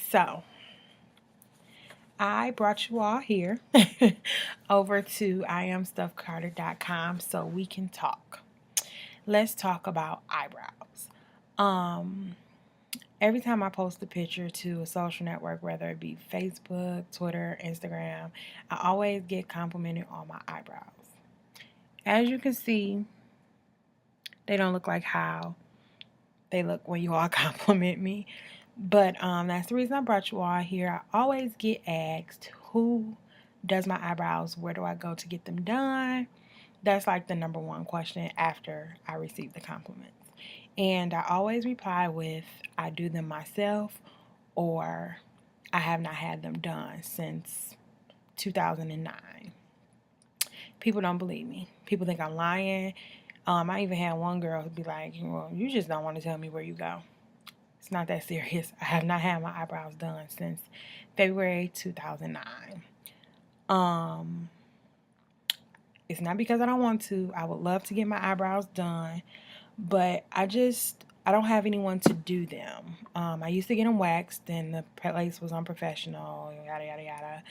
So, I brought you all here over to IamStuffCarter.com so we can talk. Let's talk about eyebrows. Um, every time I post a picture to a social network, whether it be Facebook, Twitter, Instagram, I always get complimented on my eyebrows. As you can see, they don't look like how they look when you all compliment me. But that's the reason I brought you all here. I always get asked, who does my eyebrows? Where do I go to get them done? That's like the number one question after I receive the compliments. And I always reply with, I do them myself, or I have not had them done since 2009. People don't believe me. People think I'm lying. I even had one girl be like, well, you just don't want to tell me where you go. It's not that serious. I have not had my eyebrows done since February 2009. It's not because I don't want to. I would love to get my eyebrows done, but I don't have anyone to do them. I used to get them waxed, and the place was unprofessional, yada yada yada,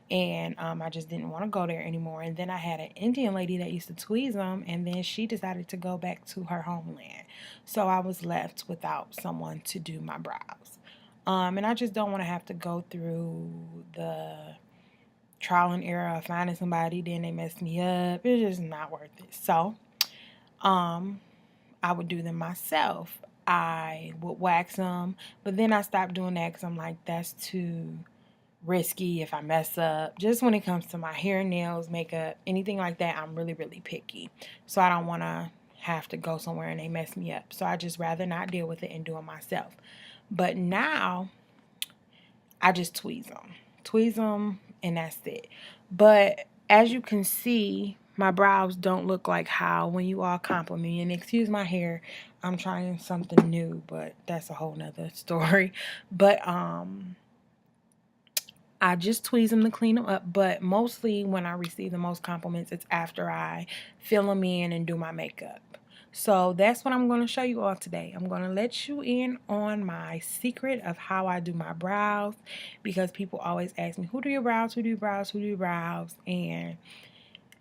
and I just didn't want to go there anymore. And then I had an Indian lady that used to tweeze them, and then she decided to go back to her homeland, so I was left without someone to do my brows. And I just don't want to have to go through the trial and error of finding somebody, then they mess me up. It's just not worth it. So, I would do them myself. I would wax them, but then I stopped doing that because I'm like, that's too risky if I mess up. Just when it comes to my hair, nails, makeup, anything like that, I'm really, really picky. So I don't want to have to go somewhere and they mess me up. So I just rather not deal with it and do it myself. But now I just tweeze them, and that's it. But as you can see, my brows don't look like how when you all compliment me. And excuse my hair, I'm trying something new, but that's a whole nother story. But I just tweeze them to clean them up. But mostly when I receive the most compliments, it's after I fill them in and do my makeup. So that's what I'm going to show you all today. I'm going to let you in on my secret of how I do my brows, because people always ask me, who do your brows, who do your brows, who do your brows? And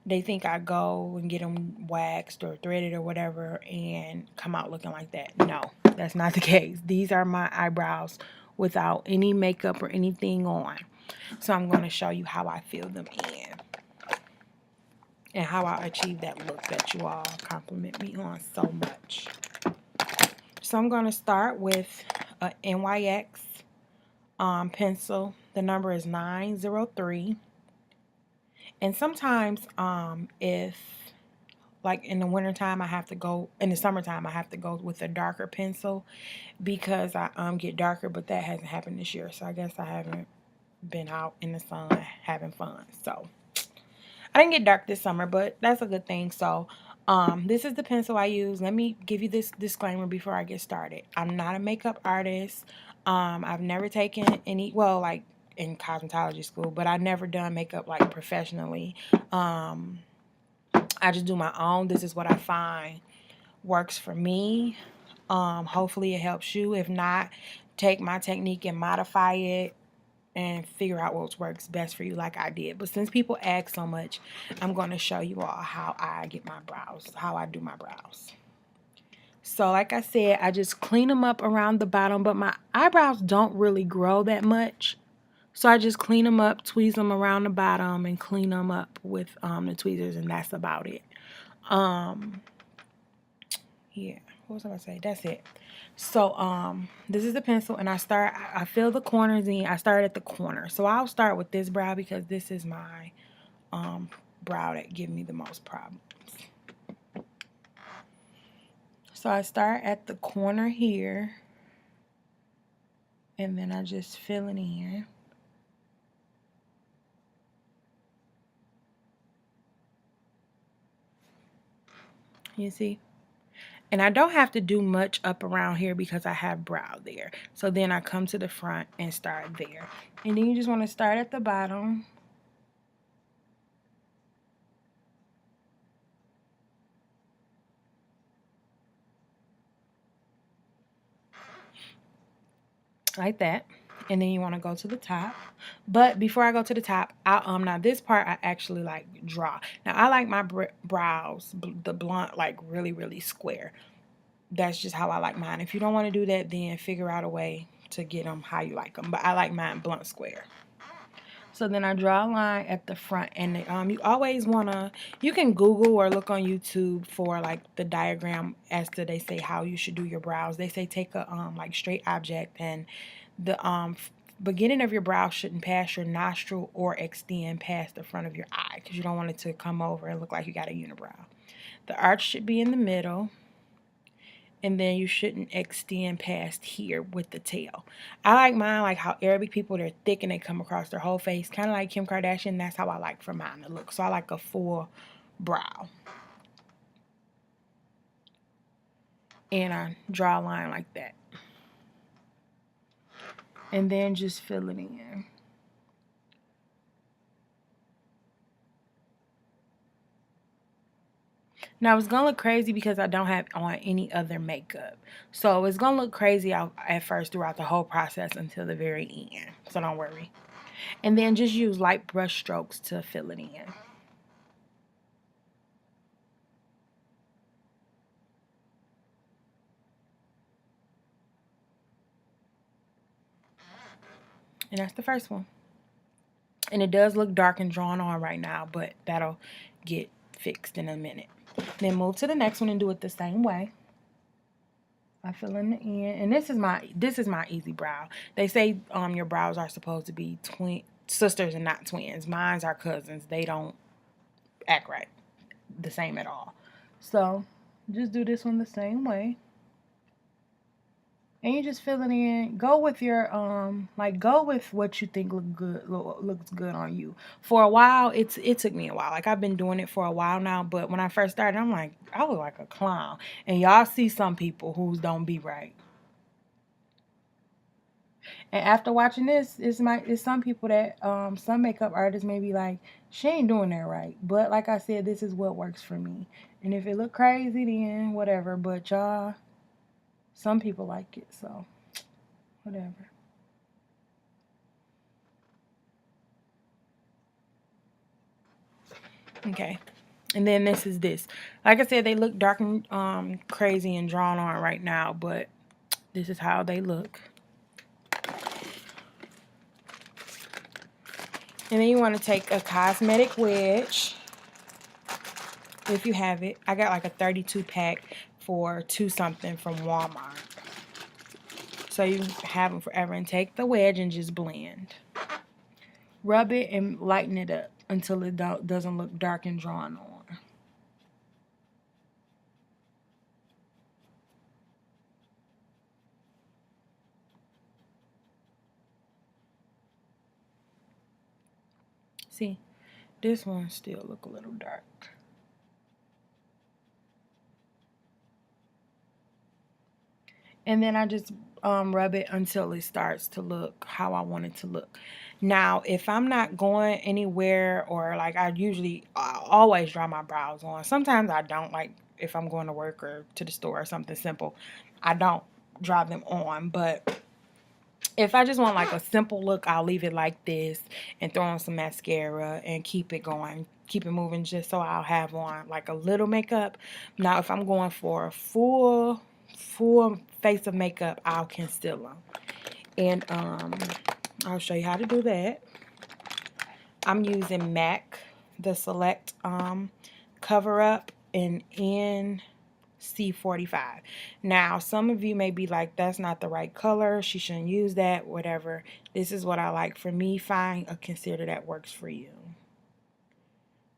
they think I go and get them waxed or threaded or whatever and come out looking like that. No, that's not the case. These are my eyebrows without any makeup or anything on. So I'm going to show you how I fill them in and how I achieve that look that you all compliment me on so much. So I'm going to start with a NYX pencil. The number is 903. And sometimes if like in the wintertime, I have to go, in the summertime, I have to go with a darker pencil because I get darker, but that hasn't happened this year. So I guess I haven't been out in the sun having fun. So I didn't get dark this summer, but that's a good thing. So this is the pencil I use. Let me give you this disclaimer before I get started. I'm not a makeup artist. I've never taken any, well, like in cosmetology school, but I've never done makeup like professionally. I just do my own. This is what I find works for me. Hopefully it helps you. If not, take my technique and modify it and figure out what works best for you like I did. But since people ask so much, I'm going to show you all how I get my brows, how I do my brows. So like I said, I just clean them up around the bottom, but my eyebrows don't really grow that much. So I just clean them up, tweeze them around the bottom, and clean them up with the tweezers, and that's about it. Yeah, what was I going to say? That's it. So this is the pencil, and I fill the corners in. I start at the corner. So I'll start with this brow because this is my brow that give me the most problems. So I start at the corner here, and then I just fill it in. You see? And I don't have to do much up around here because I have brow there. So then I come to the front and start there. And then you just want to start at the bottom. Like that. And then you want to go to the top. But before I go to the top, now this part I actually like draw. Now I like my brows, the blunt, like really, really square. That's just how I like mine. If you don't want to do that, then figure out a way to get them how you like them. But I like mine blunt square. So then I draw a line at the front, and you always wanna, you can Google or look on YouTube for like the diagram as to they say how you should do your brows. They say take a like straight object, and the beginning of your brow shouldn't pass your nostril or extend past the front of your eye because you don't want it to come over and look like you got a unibrow. The arch should be in the middle, and then you shouldn't extend past here with the tail. I like mine like how Arabic people, they're thick and they come across their whole face, kind of like Kim Kardashian. That's how I like for mine to look. So I like a full brow, and I draw a line like that, and then just fill it in. Now it's gonna look crazy because I don't have on any other makeup. So it's gonna look crazy at first throughout the whole process until the very end. So don't worry. And then just use light brush strokes to fill it in. And that's the first one. And it does look dark and drawn on right now, but that'll get fixed in a minute. Then move to the next one and do it the same way. I fill in the end, and this is my easy brow. They say your brows are supposed to be twin sisters and not twins. Mine's are cousins. They don't act right the same at all. So just do this one the same way. And you just fill it in. Go with your like go with what you think looks good on you. For a while, it took me a while. Like I've been doing it for a while now, but when I first started, I'm like, I look like a clown. And y'all see some people who don't be right. And after watching this, it's some people that some makeup artists may be like, she ain't doing that right. But like I said, this is what works for me. And if it look crazy, then whatever. But y'all, some people like it, so whatever. Okay. And then this is this. Like I said, they look dark and crazy and drawn on right now, but this is how they look. And then you want to take a cosmetic wedge, if you have it. I got like a 32 pack for $2 something from Walmart. So you have them forever. And take the wedge and just blend. Rub it and lighten it up until it doesn't look dark and drawn on. See, this one still look a little dark. And then I just rub it until it starts to look how I want it to look. Now, if I'm not going anywhere, or like I always draw my brows on. Sometimes I don't, like if I'm going to work or to the store or something simple, I don't draw them on. But if I just want like a simple look, I'll leave it like this and throw on some mascara and keep it going. Keep it moving just so I'll have on like a little makeup. Now, if I'm going for a full face of makeup, I'll conceal them. And I'll show you how to do that. I'm using MAC, the Select Cover Up in NC45. Now, some of you may be like, that's not the right color. She shouldn't use that, whatever. This is what I like. For me, find a concealer that works for you.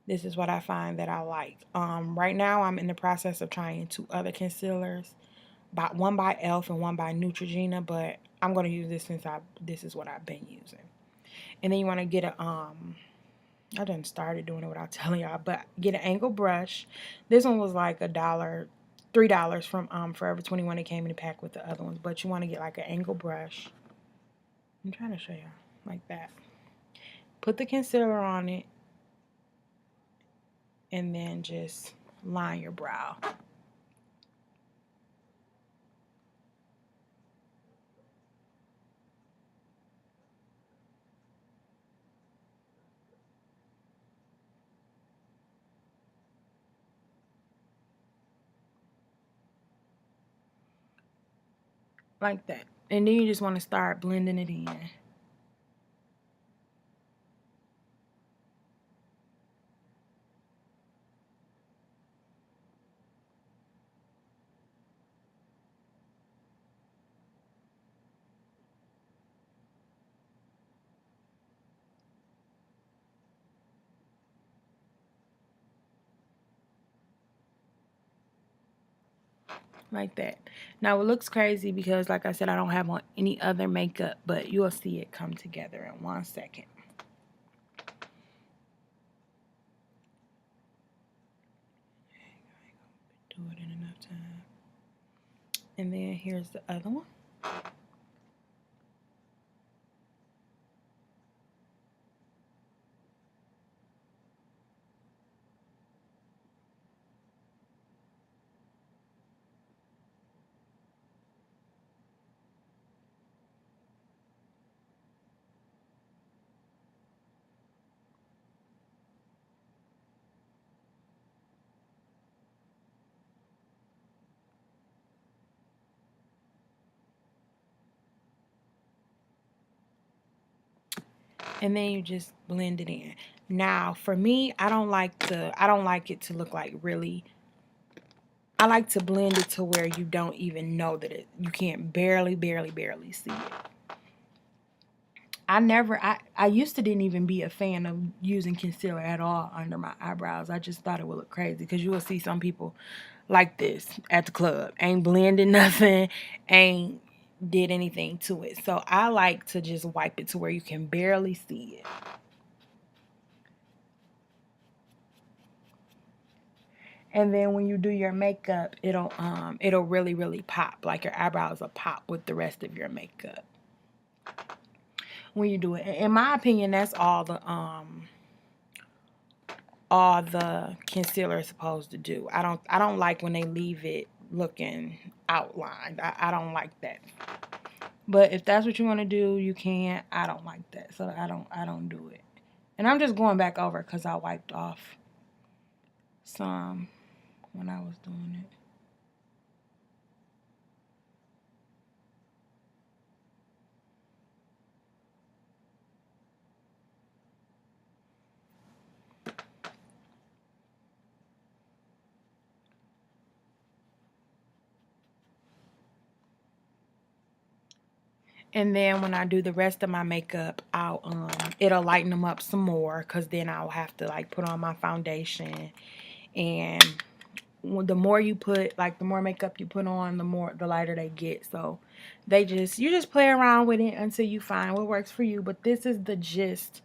This is what I find that I like. Right now, I'm in the process of trying 2 other concealers. One by e.l.f. and one by Neutrogena, but I'm going to use this since this is what I've been using. And then you want to get a, I done started doing it without telling y'all, but get an angle brush. This one was like $3 from Forever 21. It came in a pack with the other ones, but you want to get like an angle brush. I'm trying to show y'all like that. Put the concealer on it, and then just line your brow. like that. And then you just want to start blending it in. Like that. Now it looks crazy because, like I said, I don't have on any other makeup, but you'll see it come together in 1 second. Do it in enough time. And then here's the other one. And then you just blend it in. Now, for me, I don't like it to look like really. I like to blend it to where you don't even know that you can't barely see it. I used to didn't even be a fan of using concealer at all under my eyebrows. I just thought it would look crazy because you will see some people like this at the club. Ain't blending nothing, ain't did anything to it. So I like to just wipe it to where you can barely see it. And then when you do your makeup, it'll really pop. Like your eyebrows will pop with the rest of your makeup when you do it. In my opinion, that's all the concealer is supposed to do. I don't like when they leave it looking outlined. I don't like that. But if that's what you want to do, you can. I don't like that. So I don't do it. And I'm just going back over because I wiped off some when I was doing it. And then when I do the rest of my makeup, it'll lighten them up some more because then I'll have to like put on my foundation. And the more you put, like the more makeup you put on, the lighter they get. So you just play around with it until you find what works for you. But this is the gist,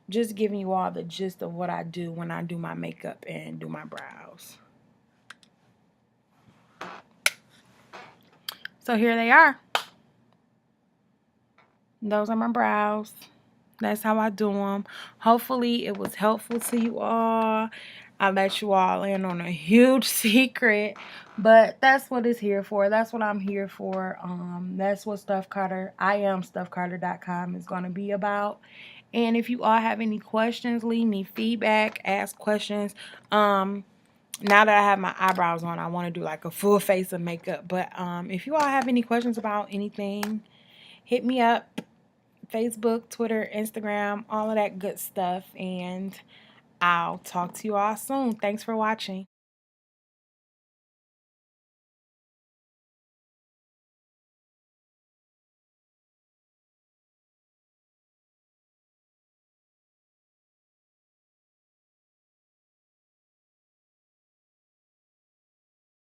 just giving you all the gist of what I do when I do my makeup and do my brows. So here they are. Those are my brows. That's how I do them. Hopefully it was helpful to you all. I let you all in on a huge secret, but that's what it's here for. That's what I'm here for. That's what IamStuffCarter.com is going to be about. And if you all have any questions, leave me feedback, ask questions. Now that I have my eyebrows on, I want to do like a full face of makeup. But if you all have any questions about anything, hit me up. Facebook, Twitter, Instagram, all of that good stuff. And I'll talk to you all soon. Thanks for watching.